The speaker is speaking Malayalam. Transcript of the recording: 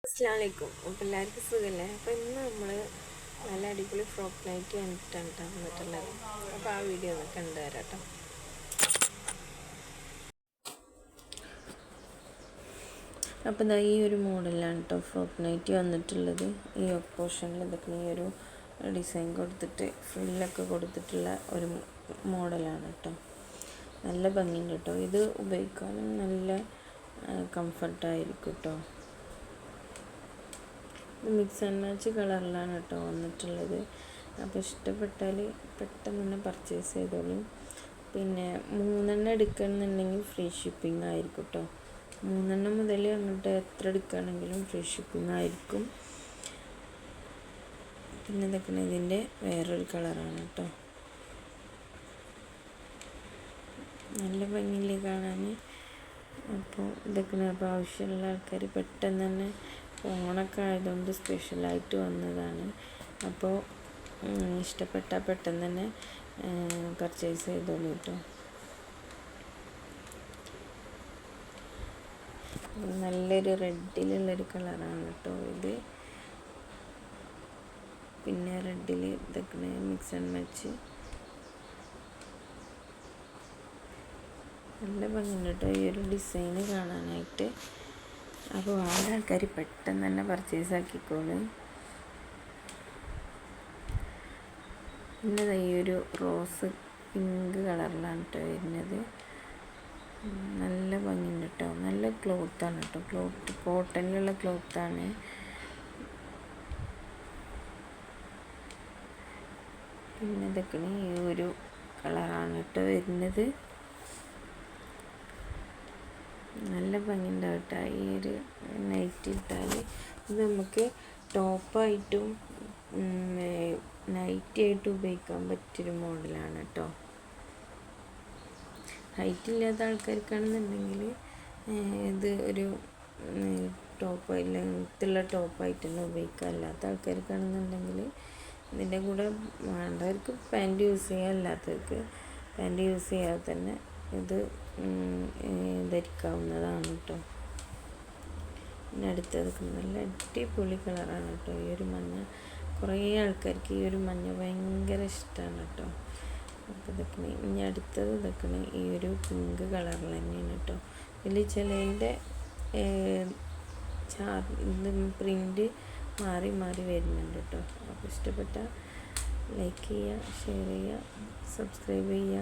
അസ്സലാമലൈക്കും. അപ്പോൾ എല്ലാവർക്കും സുഖമല്ലേ? അപ്പോൾ ഇന്ന് നമ്മൾ നല്ല അടിപൊളി ഫ്രോക്ക് നൈറ്റ് കണ്ടിട്ടാണ് വന്നിട്ടുള്ളത്. അപ്പോൾ ആ വീഡിയോ ഒന്ന് കണ്ടുതരാം കേട്ടോ. അപ്പോൾ ഇതാ ഈ ഒരു മോഡലാണ് കേട്ടോ ഫ്രോക്ക് നൈറ്റ് വന്നിട്ടുള്ളത്. ഈ പോർഷനിൽ ഇതൊക്കെ ഈ ഒരു ഡിസൈൻ കൊടുത്തിട്ട് ഫ്രില്ലൊക്കെ കൊടുത്തിട്ടുള്ള ഒരു മോഡലാണ് കേട്ടോ. നല്ല ഭംഗിയുണ്ട് കേട്ടോ. ഇത് ഉപയോഗിക്കാനും നല്ല കംഫർട്ടായിരിക്കും കേട്ടോ. മിക്സ് ആൻഡ് മാച്ച് കളറിലാണ് കേട്ടോ വന്നിട്ടുള്ളത്. അപ്പോൾ ഇഷ്ടപ്പെട്ടാൽ പെട്ടെന്ന് തന്നെ പർച്ചേസ് ചെയ്തോളൂ. പിന്നെ 3 എടുക്കണമെന്നുണ്ടെങ്കിൽ ഫ്രീ ഷിപ്പിംഗ് ആയിരിക്കും കേട്ടോ. 3 മുതൽ അങ്ങോട്ട് എത്ര എടുക്കുകയാണെങ്കിലും ഫ്രീ ഷിപ്പിംഗ് ആയിരിക്കും. പിന്നെ ഇതൊക്കെ ഇതിൻ്റെ വേറൊരു കളറാണ് കേട്ടോ. നല്ല ഭംഗിയില്ലേ കാണാൻ. അപ്പോൾ ഇതൊക്കെ അപ്പോൾ ആവശ്യമുള്ള ആൾക്കാർ പെട്ടെന്ന് തന്നെ ഓണൊക്കെ ആയതുകൊണ്ട് സ്പെഷ്യലായിട്ട് വന്നതാണ്. അപ്പോൾ ഇഷ്ടപ്പെട്ടാൽ പെട്ടെന്ന് തന്നെ പർച്ചേസ് ചെയ്തോളൂ കേട്ടോ. നല്ലൊരു റെഡിലുള്ളൊരു കളറാണ് കേട്ടോ ഇത്. പിന്നെ റെഡിൽ ഇതൊക്കെ മിക്സ് ആൻഡ് മാച്ച് നല്ല ഭംഗിയുണ്ട് കേട്ടോ ഈ ഒരു ഡിസൈന് കാണാനായിട്ട്. അപ്പോൾ വേണ്ട ആൾക്കാർ പെട്ടെന്ന് തന്നെ പർച്ചേസ് ആക്കിക്കോളൂ. പിന്നെ ഈ ഒരു റോസ് പിങ്ക് കളറിലാണ് കേട്ടോ വരുന്നത്. നല്ല ഭംഗിയുണ്ട് കേട്ടോ. നല്ല ക്ലോത്താണ് കേട്ടോ. കോട്ടണിലുള്ള ക്ലോത്താണ്. പിന്നെ ഇതൊക്കെ ഈ ഒരു കളറാണ് കേട്ടോ വരുന്നത്. നല്ല ഭംഗിയുണ്ടാവും കേട്ടോ ഈ ഒരു നൈറ്റ് ഇട്ടാൽ. ഇത് നമുക്ക് ടോപ്പായിട്ടും നൈറ്റായിട്ടും ഉപയോഗിക്കാൻ പറ്റിയൊരു മോഡലാണ് കേട്ടോ. ഹൈറ്റ് ഇല്ലാത്ത ആൾക്കാർക്കാണെന്നുണ്ടെങ്കിൽ ഇത് ഒരു ടോപ്പ് ലെങ്ത്തുള്ള ടോപ്പായിട്ട് തന്നെ ഉപയോഗിക്കാം. അല്ലാത്ത ആൾക്കാർക്കാണെന്നുണ്ടെങ്കിൽ ഇതിൻ്റെ കൂടെ വേണ്ടവർക്ക് പാൻറ്റ് യൂസ് ചെയ്യാം. അല്ലാത്തവർക്ക് പാൻറ്റ് യൂസ് ചെയ്യാതെ തന്നെ ഇത് ധരിക്കാവുന്നതാണ് കേട്ടോ. പിന്നെ അടുത്തതൊക്കെ നല്ല അടിപൊളി കളറാണ് കേട്ടോ ഈ ഒരു മഞ്ഞ. കുറേ ആൾക്കാർക്ക് ഈ ഒരു മഞ്ഞ ഭയങ്കര ഇഷ്ടമാണ് കേട്ടോ. അപ്പോൾ ഇതൊക്കെ ഇനി അടുത്തത് ഇതൊക്കെ ഈ ഒരു പിങ്ക് കളറിൽ തന്നെയാണ് കേട്ടോ. ഇതിൽ ചിലതിൻ്റെ ഇത് പ്രിൻ്റ് മാറി മാറി വരുന്നുണ്ട് കേട്ടോ. അപ്പോൾ ഇഷ്ടപ്പെട്ട ലൈക്ക് ചെയ്യുക, ഷെയർ ചെയ്യുക, സബ്സ്ക്രൈബ് ചെയ്യുക.